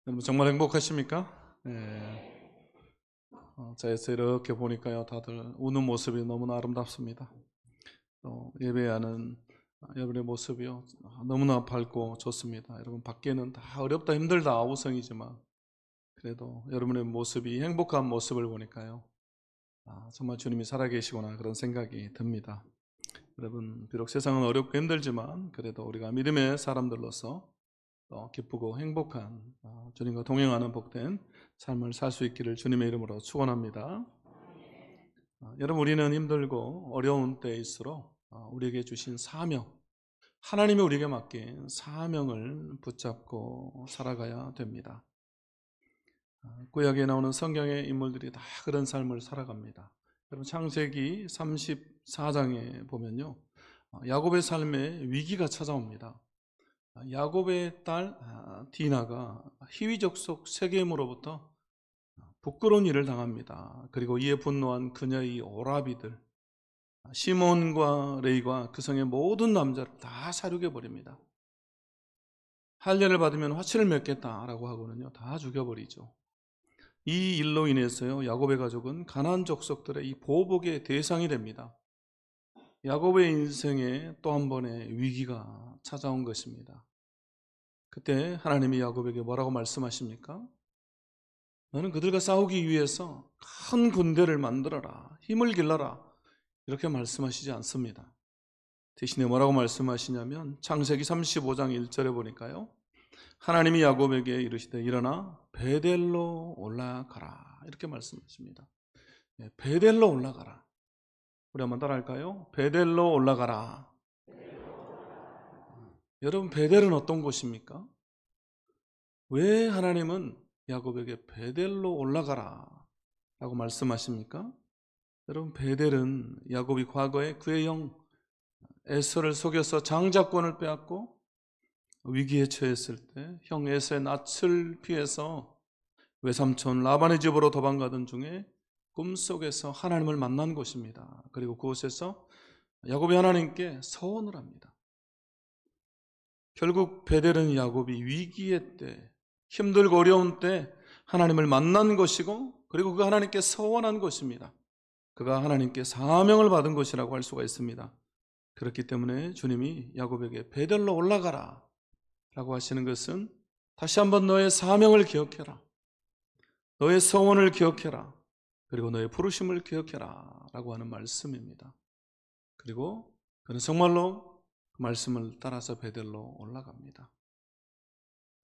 여러분 정말 행복하십니까? 네. 자에서 이렇게 보니까요, 다들 우는 모습이 너무나 아름답습니다. 또 예배하는 여러분의 모습이요, 너무나 밝고 좋습니다. 여러분 밖에는 다 어렵다 힘들다 아우성이지만 그래도 여러분의 모습이 행복한 모습을 보니까요, 정말 주님이 살아계시구나 그런 생각이 듭니다. 여러분 비록 세상은 어렵고 힘들지만 그래도 우리가 믿음의 사람들로서 기쁘고 행복한 주님과 동행하는 복된 삶을 살 수 있기를 주님의 이름으로 축원합니다. 여러분 우리는 힘들고 어려운 때일수록 우리에게 주신 사명, 하나님이 우리에게 맡긴 사명을 붙잡고 살아가야 됩니다. 구약에 나오는 성경의 인물들이 다 그런 삶을 살아갑니다. 여러분 창세기 34장에 보면요, 야곱의 삶에 위기가 찾아옵니다. 야곱의 딸 디나가 히위 족속 세겜으로부터 부끄러운 일을 당합니다. 그리고 이에 분노한 그녀의 오라비들 시몬과 레이가 그 성의 모든 남자를 다 사륙해 버립니다. 할례를 받으면 화친을 맺겠다라고 하고는요, 다 죽여버리죠. 이 일로 인해서요, 야곱의 가족은 가나안 족속들의 이 보복의 대상이 됩니다. 야곱의 인생에 또 한 번의 위기가 찾아온 것입니다. 그때 하나님이 야곱에게 뭐라고 말씀하십니까? 너는 그들과 싸우기 위해서 큰 군대를 만들어라, 힘을 길러라, 이렇게 말씀하시지 않습니다. 대신에 뭐라고 말씀하시냐면 창세기 35장 1절에 보니까요, 하나님이 야곱에게 이르시되 일어나 베델로 올라가라, 이렇게 말씀하십니다. 베델로 올라가라. 우리 한번 따라할까요? 베델로 올라가라. 여러분 베델은 어떤 곳입니까? 왜 하나님은 야곱에게 베델로 올라가라 라고 말씀하십니까? 여러분 베델은 야곱이 과거에 그의 형 에서를 속여서 장자권을 빼앗고 위기에 처했을 때 형 에서의 낯을 피해서 외삼촌 라반의 집으로 도망가던 중에 꿈속에서 하나님을 만난 곳입니다. 그리고 그곳에서 야곱이 하나님께 서원을 합니다. 결국 베델은 야곱이 위기의 때, 힘들고 어려운 때 하나님을 만난 것이고, 그리고 그 하나님께 서원한 것입니다. 그가 하나님께 사명을 받은 것이라고 할 수가 있습니다. 그렇기 때문에 주님이 야곱에게 베델로 올라가라 라고 하시는 것은 다시 한번 너의 사명을 기억해라, 너의 서원을 기억해라, 그리고 너의 부르심을 기억해라 라고 하는 말씀입니다. 그리고 그는 정말로 그 말씀을 따라서 베델로 올라갑니다.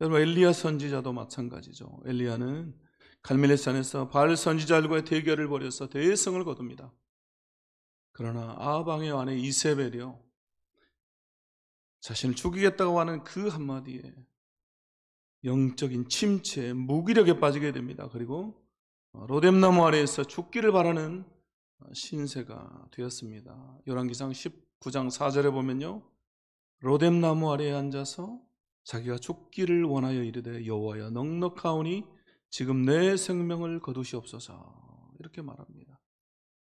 여러분 엘리야 선지자도 마찬가지죠. 엘리야는 갈멜리산에서 바알 선지자들과의 대결을 벌여서 대성을 거둡니다. 그러나 아합 왕의 아내 이세벨이요, 자신을 죽이겠다고 하는 그 한마디에 영적인 침체에 무기력에 빠지게 됩니다. 그리고 로뎀나무 아래에서 죽기를 바라는 신세가 되었습니다. 열왕기상 19장 4절에 보면요, 로뎀나무 아래에 앉아서 자기가 죽기를 원하여 이르되 여호와여 넉넉하오니 지금 내 생명을 거두시옵소서, 이렇게 말합니다.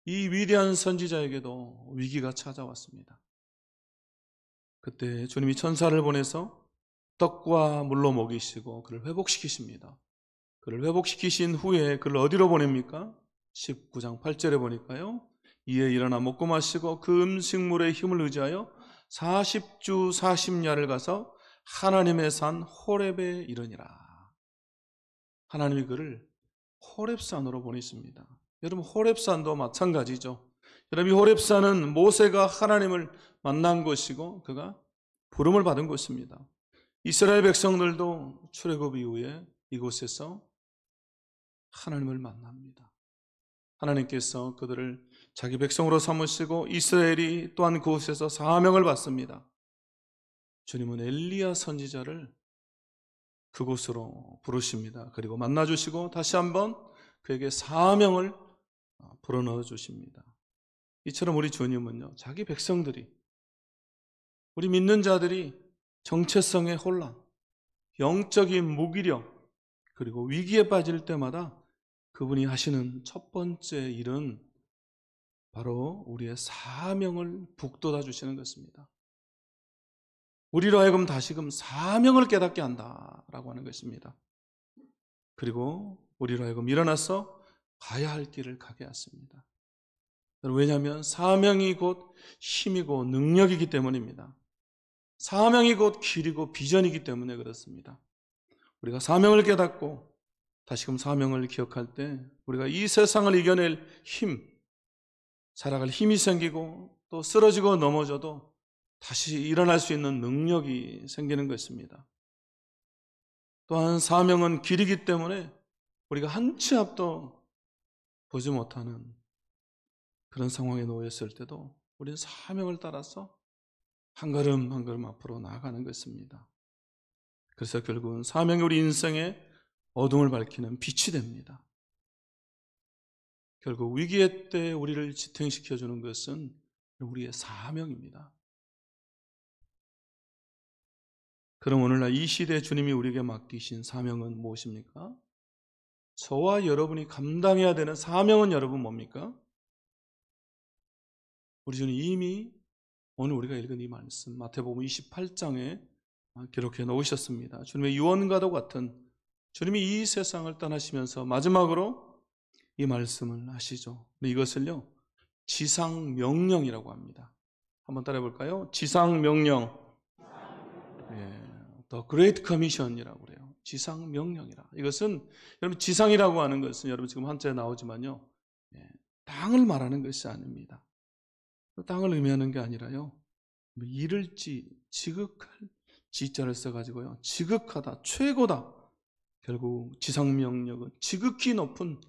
이 위대한 선지자에게도 위기가 찾아왔습니다. 그때 주님이 천사를 보내서 떡과 물로 먹이시고 그를 회복시키십니다. 그를 회복시키신 후에 그를 어디로 보냅니까? 19장 8절에 보니까요, 이에 일어나 먹고 마시고 그 음식물의 힘을 의지하여 40주 40야를 가서 하나님의 산 호렙에 이르니라. 하나님이 그를 호렙산으로 보내십니다. 여러분 호렙산도 마찬가지죠. 여러분 이 호렙산은 모세가 하나님을 만난 곳이고 그가 부름을 받은 곳입니다. 이스라엘 백성들도 출애굽 이후에 이곳에서 하나님을 만납니다. 하나님께서 그들을 자기 백성으로 삼으시고 이스라엘이 또한 그곳에서 사명을 받습니다. 주님은 엘리야 선지자를 그곳으로 부르십니다. 그리고 만나주시고 다시 한번 그에게 사명을 불어넣어 주십니다. 이처럼 우리 주님은요, 자기 백성들이, 우리 믿는 자들이 정체성의 혼란, 영적인 무기력, 그리고 위기에 빠질 때마다 그분이 하시는 첫 번째 일은 바로 우리의 사명을 북돋아 주시는 것입니다. 우리로 하여금 다시금 사명을 깨닫게 한다라고 하는 것입니다. 그리고 우리로 하여금 일어나서 가야 할 길을 가게 하십니다. 왜냐하면 사명이 곧 힘이고 능력이기 때문입니다. 사명이 곧 길이고 비전이기 때문에 그렇습니다. 우리가 사명을 깨닫고 다시금 사명을 기억할 때 우리가 이 세상을 이겨낼 힘, 살아갈 힘이 생기고 또 쓰러지고 넘어져도 다시 일어날 수 있는 능력이 생기는 것입니다. 또한 사명은 길이기 때문에 우리가 한 치 앞도 보지 못하는 그런 상황에 놓였을 때도 우리는 사명을 따라서 한 걸음 한 걸음 앞으로 나아가는 것입니다. 그래서 결국은 사명이 우리 인생의 어둠을 밝히는 빛이 됩니다. 결국 위기의 때 우리를 지탱시켜주는 것은 우리의 사명입니다. 그럼 오늘날 이 시대에 주님이 우리에게 맡기신 사명은 무엇입니까? 저와 여러분이 감당해야 되는 사명은 여러분 뭡니까? 우리 주님 이미 오늘 우리가 읽은 이 말씀 마태복음 28장에 기록해 놓으셨습니다. 주님의 유언과도 같은 주님이 이 세상을 떠나시면서 마지막으로 이 말씀을 하시죠. 이것을요 지상명령이라고 합니다. 한번 따라해 볼까요? 지상명령. The Great Commission이라고 그래요. 지상명령이라. 이것은 여러분 지상이라고 하는 것은 여러분 지금 한자에 나오지만요 땅을 말하는 것이 아닙니다. 땅을 의미하는 게 아니라요 이를지 지극할 지자를 써가지고요 지극하다 최고다. 결국 지상명령은 지극히 높은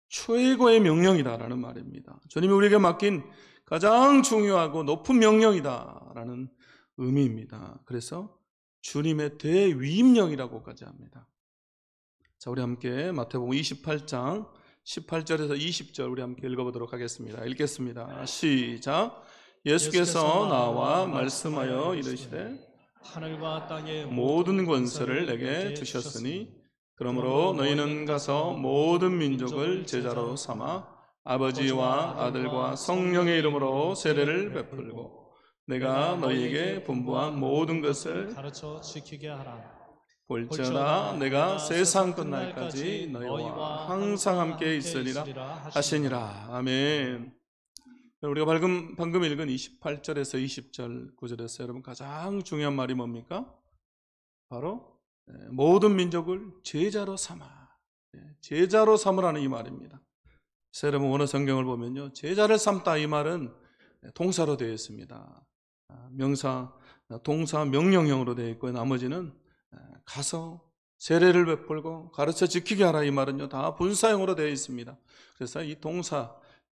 최고의 명령이다라는 말입니다. 주님이 우리에게 맡긴 가장 중요하고 높은 명령이다라는 의미입니다. 그래서 주님의 대위임령이라고까지 합니다. 자, 우리 함께 마태복음 28장 18절에서 20절 우리 함께 읽어보도록 하겠습니다. 읽겠습니다. 시작. 예수께서 나와 말씀하여 이르시되 하늘과 땅의 모든 권세를 내게 주셨으니 그러므로 너희는 가서 모든 민족을 제자로 삼아 아버지와 아들과 성령의 이름으로 세례를 베풀고 내가 너희에게 분부한 모든 것을 가르쳐 지키게 하라. 볼지어다 내가 세상 끝날까지 너희와 항상 함께 있으리라 하시니라. 아멘. 우리가 방금 읽은 28절에서 20절 구절에서 여러분 가장 중요한 말이 뭡니까? 바로 모든 민족을 제자로 삼아. 제자로 삼으라는 이 말입니다. 그래서 여러분 원어 성경을 보면요 제자를 삼다 이 말은 동사로 되어 있습니다. 명사, 동사 명령형으로 되어 있고 나머지는 가서 세례를 베풀고 가르쳐 지키게 하라 이 말은요 다 분사형으로 되어 있습니다. 그래서 이 동사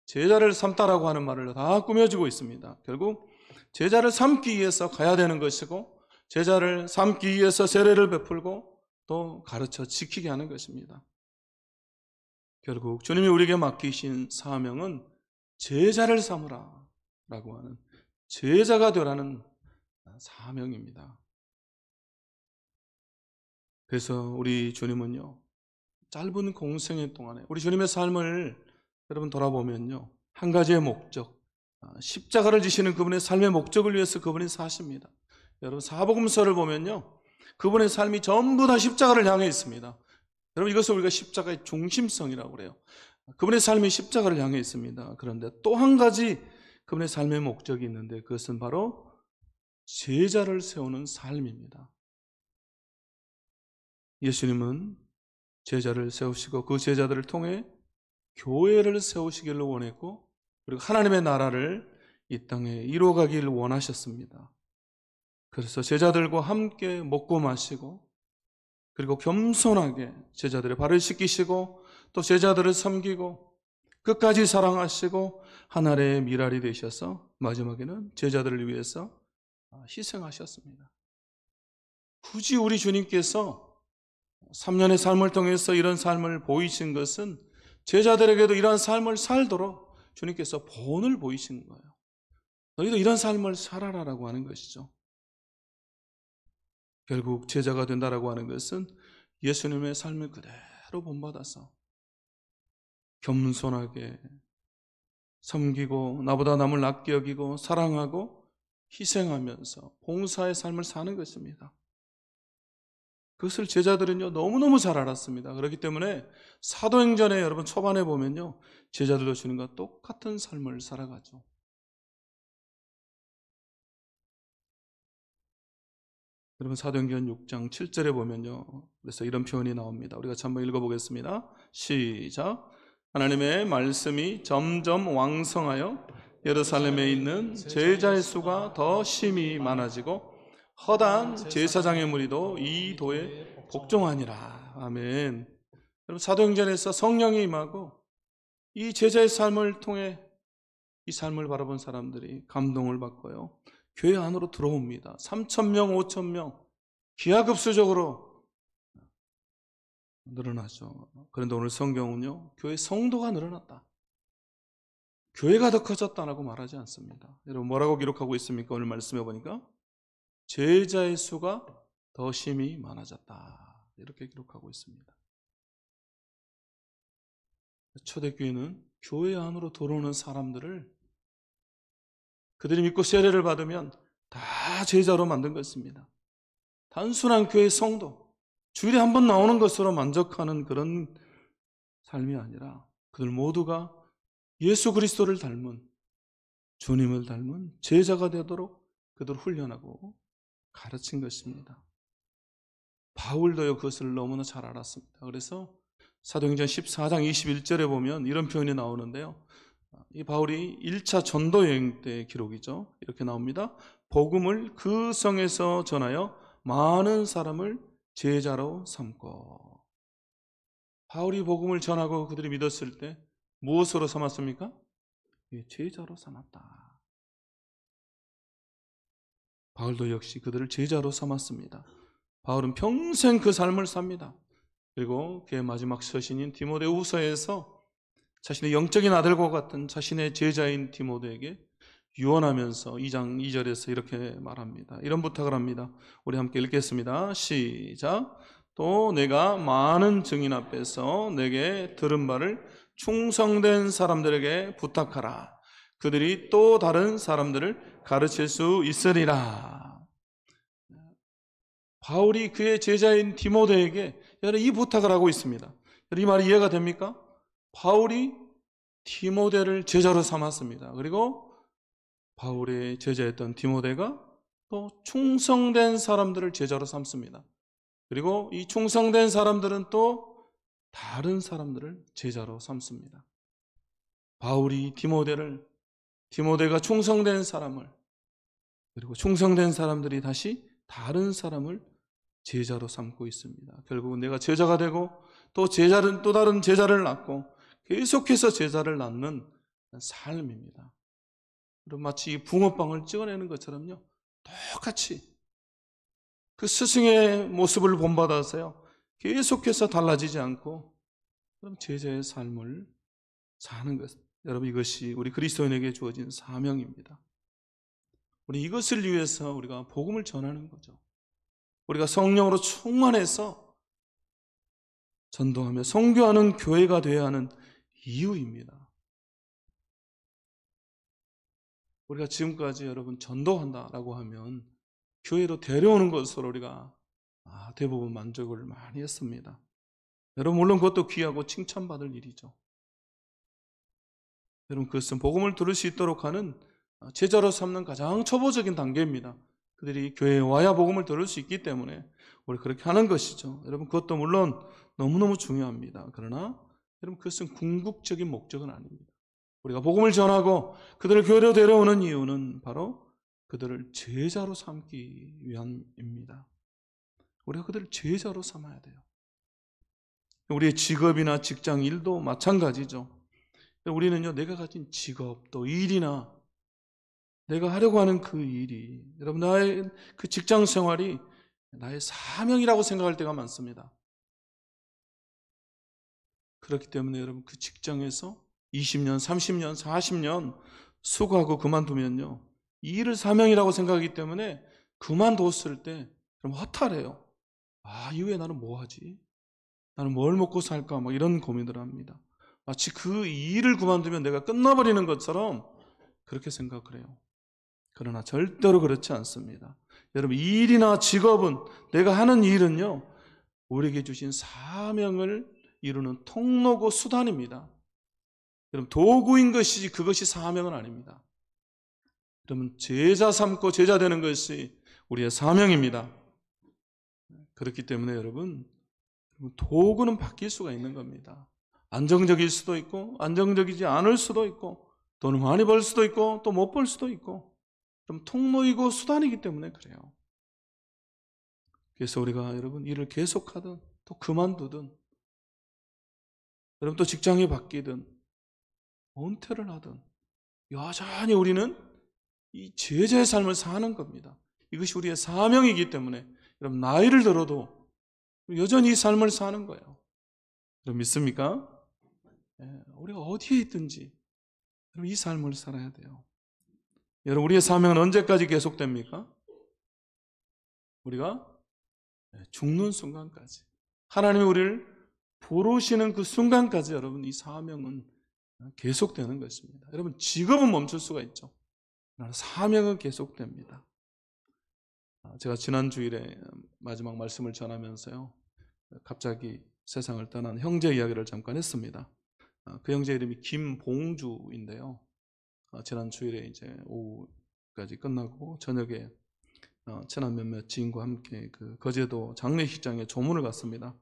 제자를 삼다라고 하는 말을 다 꾸며지고 있습니다. 결국 제자를 삼기 위해서 가야 되는 것이고 제자를 삼기 위해서 세례를 베풀고 또 가르쳐 지키게 하는 것입니다. 결국 주님이 우리에게 맡기신 사명은 제자를 삼으라 라고 하는 제자가 되라는 사명입니다. 그래서 우리 주님은요 짧은 공생애 동안에 우리 주님의 삶을 여러분 돌아보면요 한 가지의 목적, 십자가를 지시는 그분의 삶의 목적을 위해서 그분이 사십니다. 여러분 사복음서를 보면요 그분의 삶이 전부 다 십자가를 향해 있습니다. 여러분 이것을 우리가 십자가의 중심성이라고 그래요. 그분의 삶이 십자가를 향해 있습니다. 그런데 또 한 가지 그분의 삶의 목적이 있는데 그것은 바로 제자를 세우는 삶입니다. 예수님은 제자를 세우시고 그 제자들을 통해 교회를 세우시기를 원했고 그리고 하나님의 나라를 이 땅에 이루어가기를 원하셨습니다. 그래서 제자들과 함께 먹고 마시고 그리고 겸손하게 제자들의 발을 씻기시고 또 제자들을 섬기고 끝까지 사랑하시고 하나님의 미랄이 되셔서 마지막에는 제자들을 위해서 희생하셨습니다. 굳이 우리 주님께서 3년의 삶을 통해서 이런 삶을 보이신 것은 제자들에게도 이런 삶을 살도록 주님께서 본을 보이신 거예요. 너희도 이런 삶을 살아라라고 하는 것이죠. 결국 제자가 된다라고 하는 것은 예수님의 삶을 그대로 본받아서 겸손하게 섬기고 나보다 남을 낮게 여기고 사랑하고 희생하면서 봉사의 삶을 사는 것입니다. 그것을 제자들은요 너무너무 잘 알았습니다. 그렇기 때문에 사도행전에 여러분 초반에 보면요 제자들도 주님과 똑같은 삶을 살아가죠. 여러분 사도행전 6장 7절에 보면요 그래서 이런 표현이 나옵니다. 우리가 한번 읽어보겠습니다. 시작. 하나님의 말씀이 점점 왕성하여 예루살렘에 있는 제자의 수가 더 심히 많아지고 허다한 제사장의 무리도 이 도에 복종하니라. 아멘. 여러분 사도행전에서 성령이 임하고 이 제자의 삶을 통해 이 삶을 바라본 사람들이 감동을 받고요 교회 안으로 들어옵니다. 3,000명, 5,000명 기하급수적으로 늘어나죠. 그런데 오늘 성경은요 교회 성도가 늘어났다, 교회가 더 커졌다라고 말하지 않습니다. 여러분 뭐라고 기록하고 있습니까? 오늘 말씀해 보니까 제자의 수가 더 심히 많아졌다 이렇게 기록하고 있습니다. 초대교회는 교회 안으로 들어오는 사람들을 그들이 믿고 세례를 받으면 다 제자로 만든 것입니다. 단순한 교회 성도, 주일에 한 번 나오는 것으로 만족하는 그런 삶이 아니라 그들 모두가 예수 그리스도를 닮은, 주님을 닮은 제자가 되도록 그들을 훈련하고 가르친 것입니다. 바울도요 그것을 너무나 잘 알았습니다. 그래서 사도행전 14장 21절에 보면 이런 표현이 나오는데요. 이 바울이 1차 전도 여행 때 기록이죠. 이렇게 나옵니다. 복음을 그 성에서 전하여 많은 사람을 제자로 삼고. 바울이 복음을 전하고 그들이 믿었을 때 무엇으로 삼았습니까? 제자로 삼았다. 바울도 역시 그들을 제자로 삼았습니다. 바울은 평생 그 삶을 삽니다. 그리고 그의 마지막 서신인 디모데후서에서 자신의 영적인 아들과 같은 자신의 제자인 디모데에게 유언하면서 2장 2절에서 이렇게 말합니다. 이런 부탁을 합니다. 우리 함께 읽겠습니다. 시작. 또 내가 많은 증인 앞에서 내게 들은 바를 충성된 사람들에게 부탁하라. 그들이 또 다른 사람들을 가르칠 수 있으리라. 바울이 그의 제자인 디모데에게 이 부탁을 하고 있습니다. 이 말이 이해가 됩니까? 바울이 디모데를 제자로 삼았습니다. 그리고 바울의 제자였던 디모데가 또 충성된 사람들을 제자로 삼습니다. 그리고 이 충성된 사람들은 또 다른 사람들을 제자로 삼습니다. 바울이 디모데가 충성된 사람을, 그리고 충성된 사람들이 다시 다른 사람을 제자로 삼고 있습니다. 결국은 내가 제자가 되고 또 제자는 또 다른 제자를 낳고 계속해서 제자를 낳는 삶입니다. 그럼 마치 붕어빵을 찍어내는 것처럼요, 똑같이 그 스승의 모습을 본받아서요 계속해서 달라지지 않고 그럼 제자의 삶을 사는 것. 여러분 이것이 우리 그리스도인에게 주어진 사명입니다. 우리 이것을 위해서 우리가 복음을 전하는 거죠. 우리가 성령으로 충만해서 전도하며 선교하는 교회가 되어야 하는 이유입니다. 우리가 지금까지 여러분 전도한다라고 하면 교회로 데려오는 것으로 우리가 대부분 만족을 많이 했습니다. 여러분 물론 그것도 귀하고 칭찬받을 일이죠. 여러분 그것은 복음을 들을 수 있도록 하는 제자로 삼는 가장 초보적인 단계입니다. 그들이 교회에 와야 복음을 들을 수 있기 때문에 우리 그렇게 하는 것이죠. 여러분 그것도 물론 너무너무 중요합니다. 그러나 여러분 그것은 궁극적인 목적은 아닙니다. 우리가 복음을 전하고 그들을 교회로 데려오는 이유는 바로 그들을 제자로 삼기 위함입니다. 우리가 그들을 제자로 삼아야 돼요. 우리의 직업이나 직장 일도 마찬가지죠. 우리는요 내가 가진 직업 또 일이나 내가 하려고 하는 그 일이, 여러분 나의 그 직장 생활이 나의 사명이라고 생각할 때가 많습니다. 그렇기 때문에 여러분 그 직장에서 20년, 30년, 40년 수고하고 그만두면요 이 일을 사명이라고 생각하기 때문에 그만뒀을 때 그럼 허탈해요. 이후에 나는 뭐 하지? 나는 뭘 먹고 살까? 막 이런 고민을 합니다. 마치 그 일을 그만두면 내가 끝나버리는 것처럼 그렇게 생각을 해요. 그러나 절대로 그렇지 않습니다. 여러분, 일이나 직업은, 내가 하는 일은요, 우리에게 주신 사명을 이루는 통로고 수단입니다. 여러분, 도구인 것이지 그것이 사명은 아닙니다. 여러분, 제자 삼고 제자 되는 것이 우리의 사명입니다. 그렇기 때문에 여러분, 도구는 바뀔 수가 있는 겁니다. 안정적일 수도 있고 안정적이지 않을 수도 있고, 돈을 많이 벌 수도 있고 또 못 벌 수도 있고, 그럼 통로이고 수단이기 때문에 그래요. 그래서 우리가 여러분, 일을 계속하든 또 그만두든, 여러분 또 직장이 바뀌든 은퇴를 하든, 여전히 우리는 이 제자의 삶을 사는 겁니다. 이것이 우리의 사명이기 때문에 여러분, 나이를 들어도 여전히 이 삶을 사는 거예요. 여러분, 믿습니까? 우리가 어디에 있든지 여러분, 이 삶을 살아야 돼요. 여러분, 우리의 사명은 언제까지 계속됩니까? 우리가 죽는 순간까지, 하나님이 우리를 부르시는 그 순간까지 여러분, 이 사명은 계속되는 것입니다. 여러분, 직업은 멈출 수가 있죠. 그러나 사명은 계속됩니다. 제가 지난 주일에 마지막 말씀을 전하면서요, 갑자기 세상을 떠난 형제 이야기를 잠깐 했습니다. 그 형제 이름이 김봉주인데요. 지난 주일에 이제 오후까지 끝나고 저녁에 친한 몇몇 지인과 함께 그 거제도 장례식장에 조문을 갔습니다.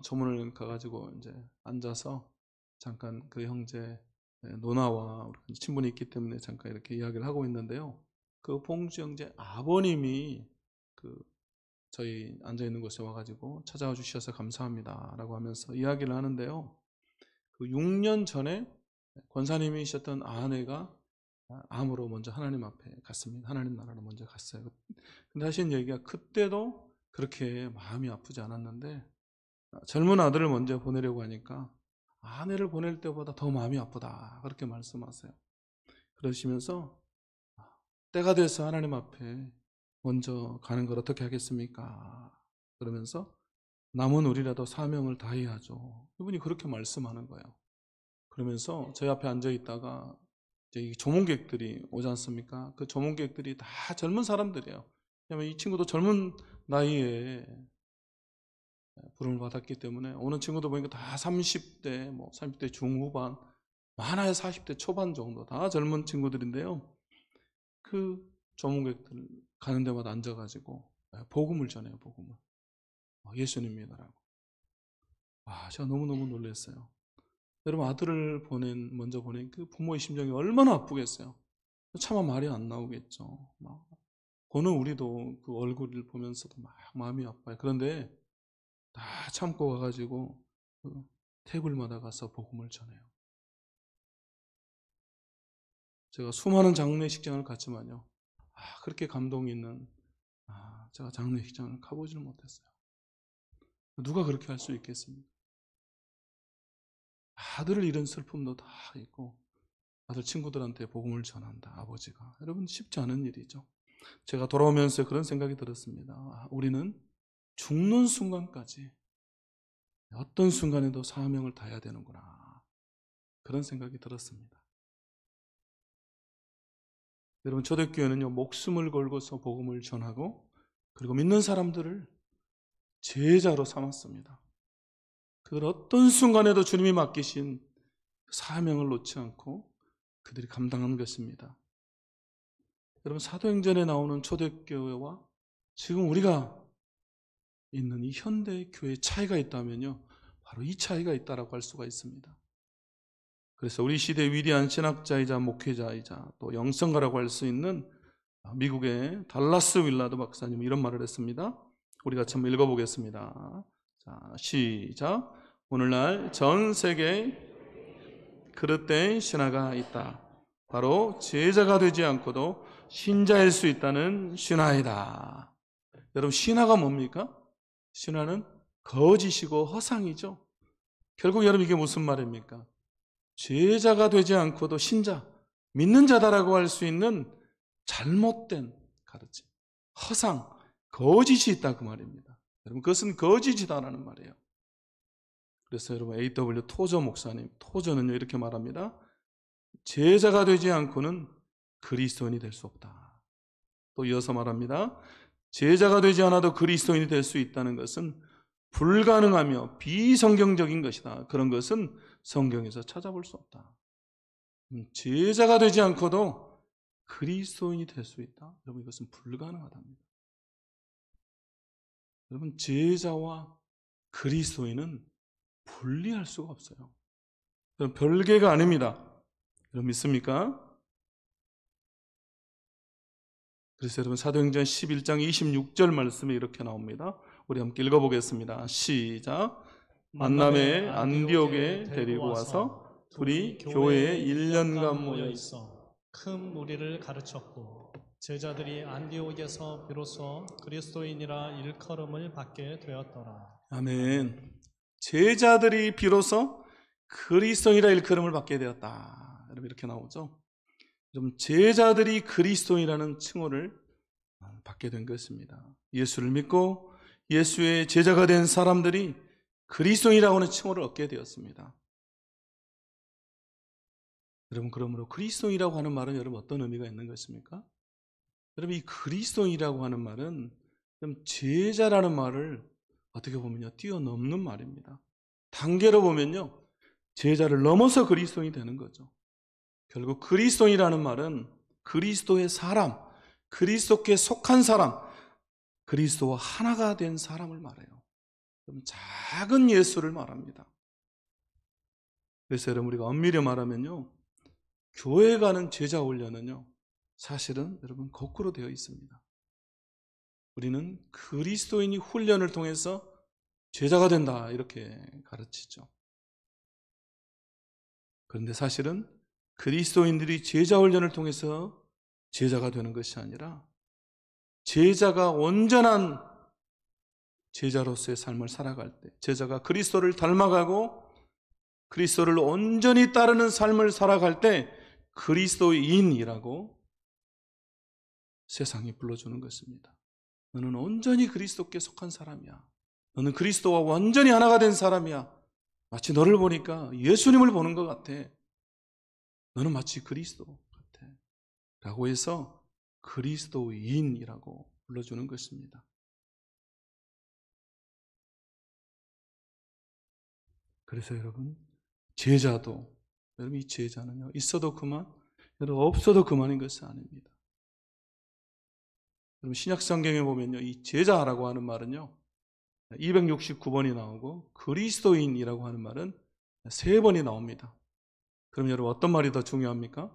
조문을 가가지고 이제 앉아서 잠깐 그 형제 노나와 친분이 있기 때문에 잠깐 이렇게 이야기를 하고 있는데요. 그 봉주 형제 아버님이 그 저희 앉아 있는 곳에 와가지고 찾아와 주셔서 감사합니다라고 하면서 이야기를 하는데요. 그 6년 전에 권사님이셨던 아내가 암으로 먼저 하나님 앞에 갔습니다. 하나님 나라로 먼저 갔어요. 근데 하신 얘기가, 그때도 그렇게 마음이 아프지 않았는데 젊은 아들을 먼저 보내려고 하니까 아내를 보낼 때보다 더 마음이 아프다, 그렇게 말씀하세요. 그러시면서 때가 돼서 하나님 앞에 먼저 가는 걸 어떻게 하겠습니까? 그러면서 남은 우리라도 사명을 다해야죠. 이분이 그렇게 말씀하는 거예요. 그러면서 저희 앞에 앉아 있다가 이제 이 조문객들이 오지 않습니까? 그 조문객들이 다 젊은 사람들이에요. 왜냐하면 이 친구도 젊은 나이에 부름을 받았기 때문에, 오는 친구도 보니까 다 30대, 30대 중후반, 많아야 40대 초반 정도, 다 젊은 친구들인데요. 그 조문객들 가는 데마다 앉아가지고 복음을 전해요. 복음을. 예수님이라고. 제가 너무너무 놀랐어요. 여러분, 아들을 먼저 보낸 그 부모의 심정이 얼마나 아프겠어요. 차마 말이 안 나오겠죠. 보는 우리도 그 얼굴을 보면서도 막 마음이 아파요. 그런데 다 참고 가가지고 그 테이블마다 가서 복음을 전해요. 제가 수많은 장례식장을 갔지만요, 그렇게 감동이 있는 제가 장례식장을 가보지는 못했어요. 누가 그렇게 할 수 있겠습니까? 아들을 잃은 슬픔도 다 있고, 아들 친구들한테 복음을 전한다, 아버지가. 여러분, 쉽지 않은 일이죠. 제가 돌아오면서 그런 생각이 들었습니다. 우리는 죽는 순간까지 어떤 순간에도 사명을 다해야 되는구나, 그런 생각이 들었습니다. 여러분, 초대교회는요, 목숨을 걸고서 복음을 전하고, 그리고 믿는 사람들을 제자로 삼았습니다. 그들 어떤 순간에도 주님이 맡기신 사명을 놓지 않고 그들이 감당한 것입니다. 여러분, 사도행전에 나오는 초대교회와 지금 우리가 있는 이 현대교회의 차이가 있다면요, 바로 이 차이가 있다라고 할 수가 있습니다. 그래서 우리 시대의 위대한 신학자이자 목회자이자 또 영성가라고 할 수 있는 미국의 달라스 윌라드 박사님은 이런 말을 했습니다. 우리 같이 한번 읽어보겠습니다. 자, 시작. 오늘날 전 세계에 그릇된 신화가 있다. 바로 제자가 되지 않고도 신자일 수 있다는 신화이다. 여러분, 신화가 뭡니까? 신화는 거짓이고 허상이죠. 결국 여러분, 이게 무슨 말입니까? 제자가 되지 않고도 신자, 믿는 자다라고 할 수 있는 잘못된 가르침, 허상, 거짓이 있다, 그 말입니다. 여러분, 그것은 거짓이다라는 말이에요. 그래서 여러분, A.W. 토저 목사님, 토저는요, 이렇게 말합니다. 제자가 되지 않고는 그리스도인이 될 수 없다. 또 이어서 말합니다. 제자가 되지 않아도 그리스도인이 될 수 있다는 것은 불가능하며 비성경적인 것이다. 그런 것은 성경에서 찾아볼 수 없다. 제자가 되지 않고도 그리스도인이 될 수 있다. 여러분, 이것은 불가능하답니다. 여러분, 제자와 그리스도인은 분리할 수가 없어요. 별개가 아닙니다. 여러분 믿습니까? 그래서 여러분 사도행전 11장 26절 말씀에 이렇게 나옵니다. 우리 함께 읽어보겠습니다. 시작. 만남에 안디옥에 데리고 와서 둘이 교회에 1년간 모여 있어 큰 무리를 가르쳤고 제자들이 안디옥에서 비로소 그리스도인이라 일컬음을 받게 되었더라. 아멘. 제자들이 비로소 그리스도인이라 일컬음을 받게 되었다. 여러분 이렇게 나오죠. 여러분 제자들이 그리스도인이라는 칭호를 받게 된 것입니다. 예수를 믿고 예수의 제자가 된 사람들이 그리스도인이라고 하는 칭호를 얻게 되었습니다. 여러분 그러므로 그리스도인이라고 하는 말은 여러분 어떤 의미가 있는 것입니까? 여러분 이 그리스도인이라고 하는 말은 제자라는 말을 어떻게 보면요 뛰어넘는 말입니다. 단계로 보면요 제자를 넘어서 그리스도인이 되는 거죠. 결국 그리스도인이라는 말은 그리스도의 사람, 그리스도께 속한 사람, 그리스도와 하나가 된 사람을 말해요. 작은 예수를 말합니다. 그래서 여러분 우리가 엄밀히 말하면요 교회 가는 제자 훈련은요 사실은 여러분 거꾸로 되어 있습니다. 우리는 그리스도인이 훈련을 통해서 제자가 된다 이렇게 가르치죠. 그런데 사실은 그리스도인들이 제자 훈련을 통해서 제자가 되는 것이 아니라 제자가 온전한 제자로서의 삶을 살아갈 때 제자가 그리스도를 닮아가고 그리스도를 온전히 따르는 삶을 살아갈 때 그리스도인이라고 세상이 불러주는 것입니다. 너는 온전히 그리스도께 속한 사람이야. 너는 그리스도와 완전히 하나가 된 사람이야. 마치 너를 보니까 예수님을 보는 것 같아. 너는 마치 그리스도 같아. 라고 해서 그리스도인이라고 불러주는 것입니다. 그래서 여러분 제자도 여러분 이 제자는요 있어도 그만 여러분 없어도 그만인 것이 아닙니다. 여러분 신약 성경에 보면요 이 제자라고 하는 말은요 269번이 나오고 그리스도인이라고 하는 말은 3번이 나옵니다. 그럼 여러분 어떤 말이 더 중요합니까?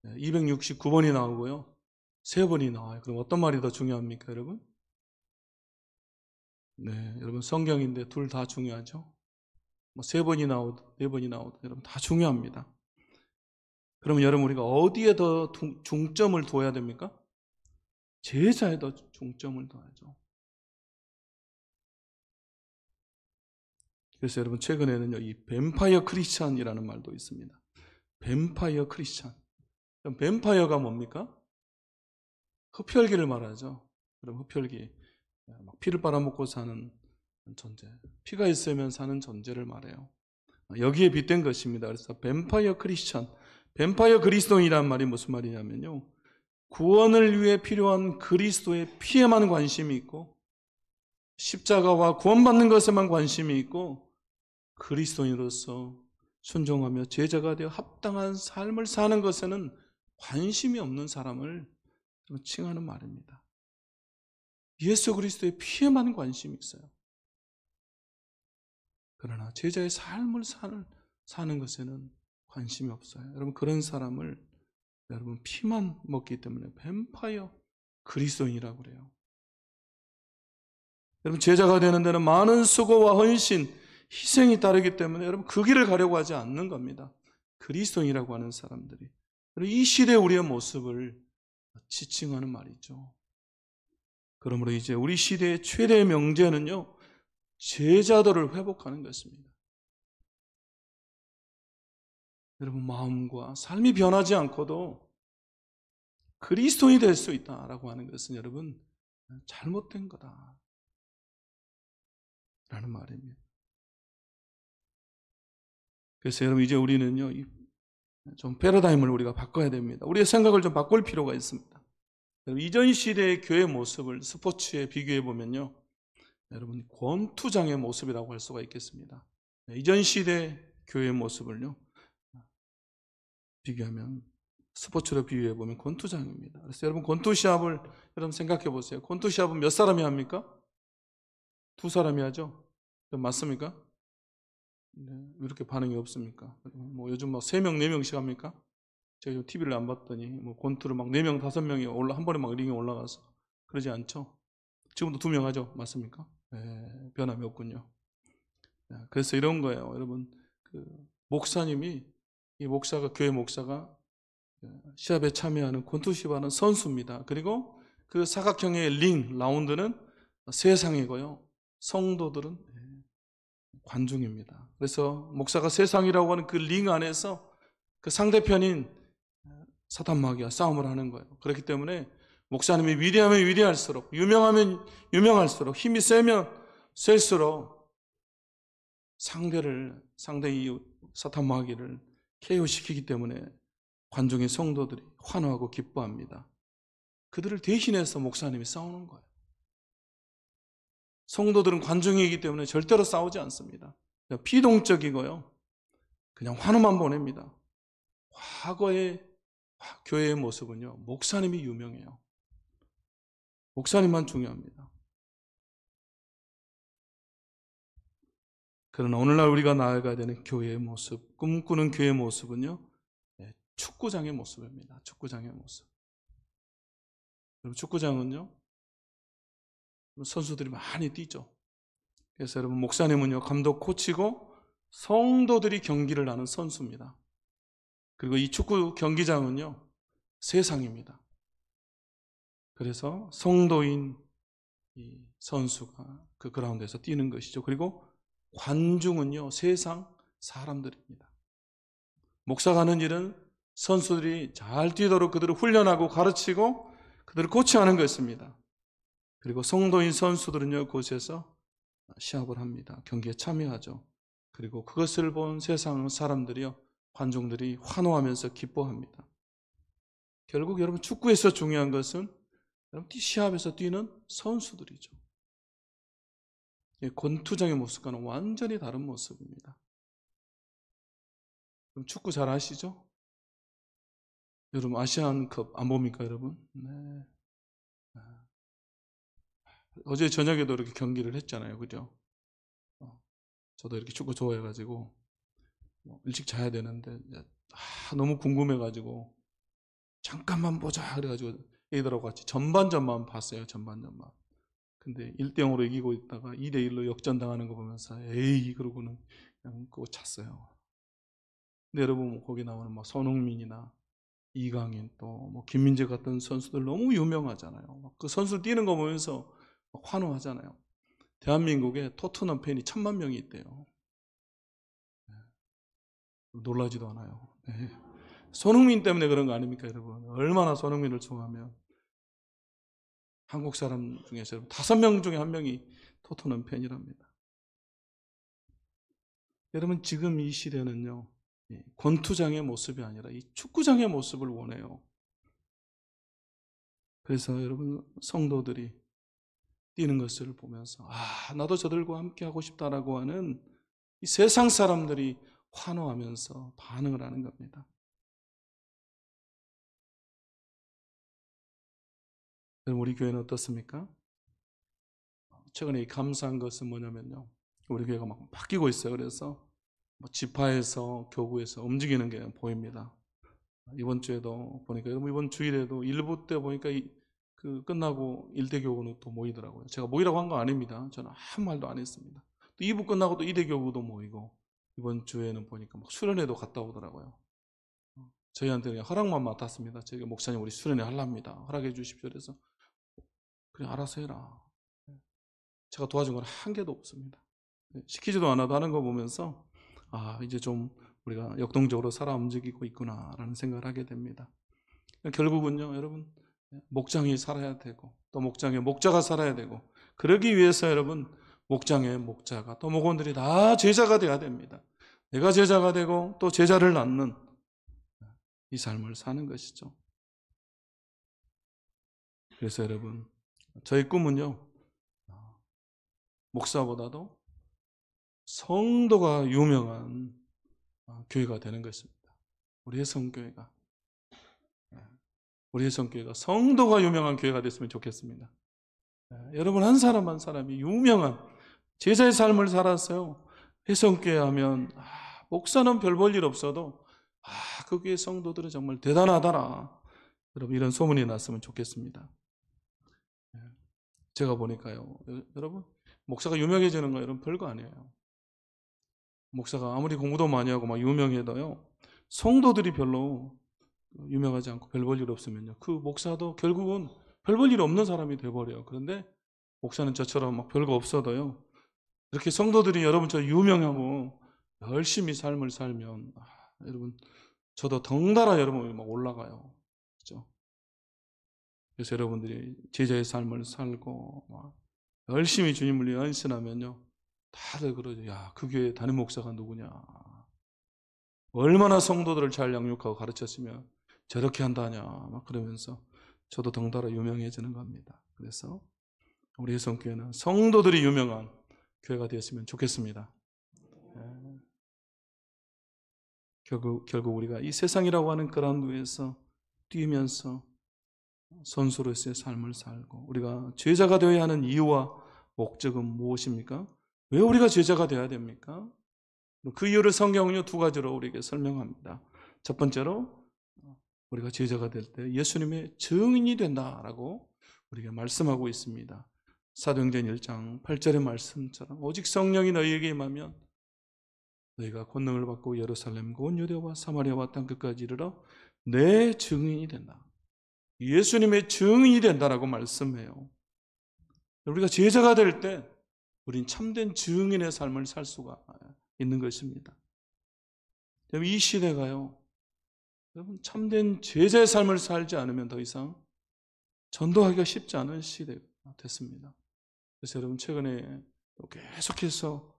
269번이 나오고요 3번이 나와요. 그럼 어떤 말이 더 중요합니까 여러분? 네, 여러분 성경인데 둘 다 중요하죠. 뭐 3번이 나오든 4번이 나오든 여러분 다 중요합니다. 그러면 여러분 우리가 어디에 더 중점을 둬야 됩니까? 제자에 더 중점을 둬야죠. 그래서 여러분 최근에는요 이 뱀파이어 크리스찬이라는 말도 있습니다. 뱀파이어 크리스찬. 그럼 뱀파이어가 뭡니까? 흡혈귀를 말하죠. 그럼 흡혈귀 막 피를 빨아먹고 사는 존재, 피가 있으면 사는 존재를 말해요. 여기에 빗댄 것입니다. 그래서 뱀파이어 크리스천, 뱀파이어 그리스도인이란 말이 무슨 말이냐면요 구원을 위해 필요한 그리스도의 피에만 관심이 있고 십자가와 구원받는 것에만 관심이 있고 그리스도인으로서 순종하며 제자가 되어 합당한 삶을 사는 것에는 관심이 없는 사람을 칭하는 말입니다. 예수 그리스도의 피에만 관심이 있어요. 그러나 제자의 삶을 사는 것에는 관심이 없어요. 여러분 그런 사람을 여러분 피만 먹기 때문에 뱀파이어 그리스도인이라고 그래요. 여러분 제자가 되는 데는 많은 수고와 헌신, 희생이 따르기 때문에 여러분 그 길을 가려고 하지 않는 겁니다. 그리스도인이라고 하는 사람들이 이 시대 우리의 모습을 지칭하는 말이죠. 그러므로 이제 우리 시대의 최대의 명제는요 제자도를 회복하는 것입니다. 여러분 마음과 삶이 변하지 않고도 그리스도인이 될 수 있다라고 하는 것은 여러분 잘못된 거다 라는 말입니다. 그래서 여러분 이제 우리는요 좀 패러다임을 우리가 바꿔야 됩니다. 우리의 생각을 좀 바꿀 필요가 있습니다. 이전 시대의 교회 모습을 스포츠에 비교해 보면요, 여러분 권투장의 모습이라고 할 수가 있겠습니다. 이전 시대 교회의 모습을요 비교하면 스포츠로 비교해 보면 권투장입니다. 그래서 여러분 권투 시합을 여러분 생각해 보세요. 권투 시합은 몇 사람이 합니까? 두 사람이 하죠. 맞습니까? 네, 왜 이렇게 반응이 없습니까? 뭐 요즘 막 3명, 4명씩 합니까? 제가 좀 TV를 안 봤더니 뭐 권투를 막 4명, 5명이 한 번에 막 링에 올라가서 그러지 않죠? 지금도 2명 하죠? 맞습니까? 네, 변함이 없군요. 네, 그래서 이런 거예요. 여러분, 그 목사님이, 이 목사가, 교회 목사가 시합에 참여하는 권투 시합하는 선수입니다. 그리고 그 사각형의 링, 라운드는 세상이고요. 성도들은 관중입니다. 그래서 목사가 세상이라고 하는 그 링 안에서 그 상대편인 사탄 마귀와 싸움을 하는 거예요. 그렇기 때문에 목사님이 위대하면 위대할수록, 유명하면 유명할수록, 힘이 세면 셀수록 상대의 사탄 마귀를 KO시키기 때문에 관중의 성도들이 환호하고 기뻐합니다. 그들을 대신해서 목사님이 싸우는 거예요. 성도들은 관중이기 때문에 절대로 싸우지 않습니다. 피동적이고요. 그냥 환호만 보냅니다. 과거의 교회의 모습은요, 목사님이 유명해요. 목사님만 중요합니다. 그러나 오늘날 우리가 나아가야 되는 교회의 모습, 꿈꾸는 교회의 모습은요, 축구장의 모습입니다. 축구장의 모습. 축구장은요, 선수들이 많이 뛰죠. 그래서 여러분, 목사님은요, 감독 코치고 성도들이 경기를 하는 선수입니다. 그리고 이 축구 경기장은요, 세상입니다. 그래서 성도인 이 선수가 그 그라운드에서 뛰는 것이죠. 그리고 관중은요, 세상 사람들입니다. 목사가 하는 일은 선수들이 잘 뛰도록 그들을 훈련하고 가르치고 그들을 코치하는 것입니다. 그리고 성도인 선수들은요, 그곳에서 시합을 합니다. 경기에 참여하죠. 그리고 그것을 본 세상 사람들이요, 관중들이 환호하면서 기뻐합니다. 결국 여러분, 축구에서 중요한 것은 여러분 시합에서 뛰는 선수들이죠. 권투장의 모습과는 완전히 다른 모습입니다. 그럼 축구 잘 아시죠? 여러분 아시안컵 안 봅니까, 여러분? 네. 어제 저녁에도 이렇게 경기를 했잖아요, 그죠? 저도 이렇게 축구 좋아해가지고 일찍 자야 되는데 너무 궁금해가지고 잠깐만 보자 그래가지고 애들하고 같이 전반전만 봤어요. 전반전만. 근데 1대0으로 이기고 있다가 2대1로 역전당하는 거 보면서 에이 그러고는 그냥 끄고 잤어요. 근데 여러분 거기 나오는 뭐 손흥민이나 이강인 또 뭐 김민재 같은 선수들 너무 유명하잖아요. 그 선수 뛰는 거 보면서 환호하잖아요. 대한민국에 토트넘 팬이 1000만 명이 있대요. 놀라지도 않아요. 네. 손흥민 때문에 그런 거 아닙니까, 여러분? 얼마나 손흥민을 좋아하면. 한국 사람 중에서 5명 중에 1명이 토트넘 팬이랍니다. 여러분, 지금 이 시대는요, 권투장의 모습이 아니라 이 축구장의 모습을 원해요. 그래서 여러분, 성도들이 뛰는 것을 보면서, 나도 저들과 함께 하고 싶다라고 하는 이 세상 사람들이 환호하면서 반응을 하는 겁니다. 우리 교회는 어떻습니까? 최근에 감사한 것은 뭐냐면요, 우리 교회가 막 바뀌고 있어요. 그래서 뭐 지파에서 교구에서 움직이는 게 보입니다. 이번 주에도 보니까, 여러분 이번 주일에도 일부 때 보니까 그 끝나고 일대교구는 또 모이더라고요. 제가 모이라고 한 거 아닙니다. 저는 아무 말도 안 했습니다. 또 2부 끝나고 또 이대교구도 모이고, 이번 주에는 보니까 막 수련회도 갔다 오더라고요. 저희한테 그냥 허락만 맡았습니다. 저희가 목사님 우리 수련회 하랍니다. 허락해 주십시오. 그래서 그래 알아서 해라. 제가 도와준 건 한 개도 없습니다. 시키지도 않아도 하는 거 보면서 이제 좀 우리가 역동적으로 살아 움직이고 있구나라는 생각을 하게 됩니다. 결국은요, 여러분 목장이 살아야 되고 또 목장의 목자가 살아야 되고, 그러기 위해서 여러분 목장의 목자가 또 목원들이 다 제자가 되어야 됩니다. 내가 제자가 되고 또 제자를 낳는 이 삶을 사는 것이죠. 그래서 여러분, 저희 꿈은요, 목사보다도 성도가 유명한 교회가 되는 것입니다. 우리의 성교회가. 우리의 성교회가 성도가 유명한 교회가 됐으면 좋겠습니다. 여러분, 한 사람 한 사람이 유명한 제자의 삶을 살았어요. 해성교회 하면 목사는 별 볼 일 없어도 그 교회 성도들은 정말 대단하더라. 여러분, 이런 소문이 났으면 좋겠습니다. 제가 보니까요, 여러분, 목사가 유명해지는 거 여러분 별거 아니에요. 목사가 아무리 공부도 많이 하고 막 유명해도요, 성도들이 별로 유명하지 않고 별 볼 일 없으면요, 그 목사도 결국은 별 볼 일 없는 사람이 돼버려요. 그런데 목사는 저처럼 막 별거 없어도요, 이렇게 성도들이 여러분처럼 유명하고 열심히 삶을 살면 여러분, 저도 덩달아 여러분이 막 올라가요. 그렇죠? 그래서 여러분들이 제자의 삶을 살고 막 열심히 주님을 위해 헌신하면요, 다들 그러죠. 야, 그 교회 담임 목사가 누구냐? 얼마나 성도들을 잘 양육하고 가르쳤으면 저렇게 한다냐? 막 그러면서 저도 덩달아 유명해지는 겁니다. 그래서 우리 해성교회는 성도들이 유명한 교회가 되었으면 좋겠습니다. 결국 우리가 이 세상이라고 하는 그라운드에서 뛰면서 선수로서의 삶을 살고, 우리가 제자가 되어야 하는 이유와 목적은 무엇입니까? 왜 우리가 제자가 되어야 됩니까? 그 이유를 성경은요, 두 가지로 우리에게 설명합니다. 첫 번째로, 우리가 제자가 될 때 예수님의 증인이 된다라고 우리에게 말씀하고 있습니다. 사도행전 1장 8절의 말씀처럼 오직 성령이 너희에게 임하면 너희가 권능을 받고 예루살렘 온 유대와 사마리아와 땅 끝까지 이르러 내 증인이 된다. 예수님의 증인이 된다라고 말씀해요. 우리가 제자가 될 때 우린 참된 증인의 삶을 살 수가 있는 것입니다. 이 시대가요, 여러분, 참된 제자의 삶을 살지 않으면 더 이상 전도하기가 쉽지 않은 시대가 됐습니다. 그래서 여러분, 최근에 계속해서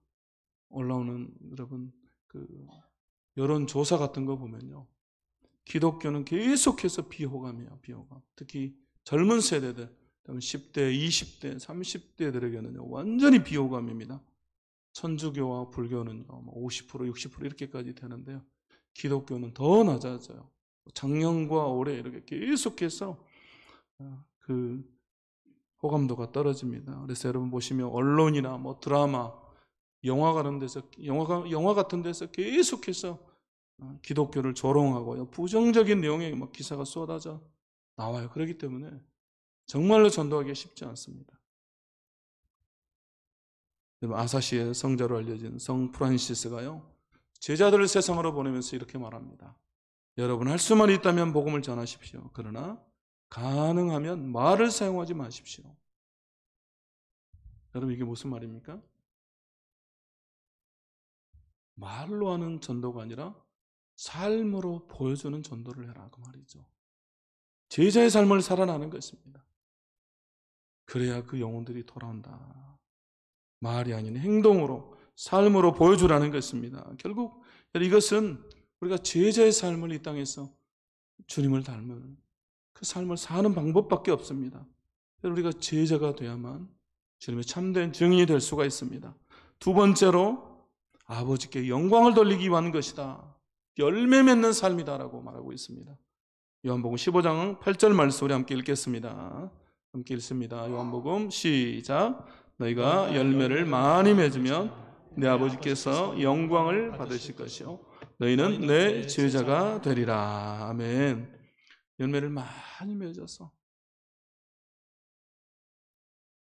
올라오는 여러분 그 여론조사 같은 거 보면요, 기독교는 계속해서 비호감이에요. 비호감. 특히 젊은 세대들, 10대, 20대, 30대들에게는 완전히 비호감입니다. 천주교와 불교는 50%, 60% 이렇게까지 되는데요, 기독교는 더 낮아져요. 작년과 올해 이렇게 계속해서 그 호감도가 떨어집니다. 그래서 여러분 보시면 언론이나 드라마, 영화 같은 데서 계속해서 기독교를 조롱하고 부정적인 내용의 기사가 쏟아져 나와요. 그렇기 때문에 정말로 전도하기가 쉽지 않습니다. 아사시의 성자로 알려진 성 프란시스가요, 제자들을 세상으로 보내면서 이렇게 말합니다. 여러분, 할 수만 있다면 복음을 전하십시오. 그러나 가능하면 말을 사용하지 마십시오. 여러분, 이게 무슨 말입니까? 말로 하는 전도가 아니라 삶으로 보여주는 전도를 해라, 그 말이죠. 제자의 삶을 살아나는 것입니다. 그래야 그 영혼들이 돌아온다. 말이 아닌 행동으로, 삶으로 보여주라는 것입니다. 결국 이것은 우리가 제자의 삶을 이 땅에서 주님을 닮은 그 삶을 사는 방법밖에 없습니다. 우리가 제자가 돼야만 주님의 참된 증인이 될 수가 있습니다. 두 번째로, 아버지께 영광을 돌리기 위한 것이다. 열매 맺는 삶이다라고 말하고 있습니다. 요한복음 15장 8절 말씀 우리 함께 읽겠습니다. 함께 읽습니다. 요한복음 시작. 너희가 열매를 많이 맺으면 내 아버지께서 영광을 받으실 것이요 너희는 내 제자가 되리라. 아멘. 열매를 많이 맺어서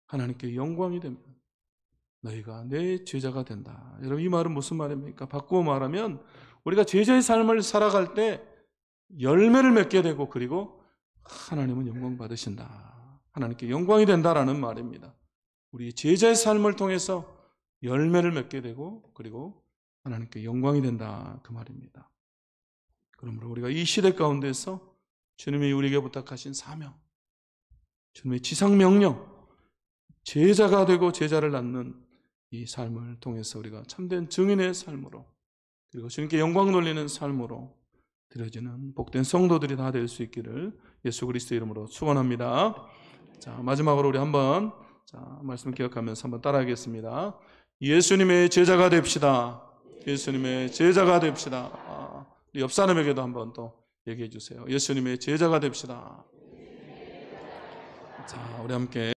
하나님께 영광이 되면 너희가 내 제자가 된다. 여러분, 이 말은 무슨 말입니까? 바꾸어 말하면 우리가 제자의 삶을 살아갈 때 열매를 맺게 되고, 그리고 하나님은 영광 받으신다. 하나님께 영광이 된다라는 말입니다. 우리 제자의 삶을 통해서 열매를 맺게 되고, 그리고 하나님께 영광이 된다, 그 말입니다. 그러므로 우리가 이 시대 가운데서 주님이 우리에게 부탁하신 사명, 주님의 지상명령, 제자가 되고 제자를 낳는 이 삶을 통해서 우리가 참된 증인의 삶으로, 그리고 주님께 영광 돌리는 삶으로 드려지는 복된 성도들이 다 될 수 있기를 예수 그리스도 이름으로 축원합니다. 자, 마지막으로 우리 한번 말씀 기억하면서 한번 따라하겠습니다. 예수님의 제자가 됩시다. 예수님의 제자가 됩시다. 우리 옆 사람에게도 한번 또 얘기해 주세요. 예수님의 제자가 됩시다. 자, 우리 함께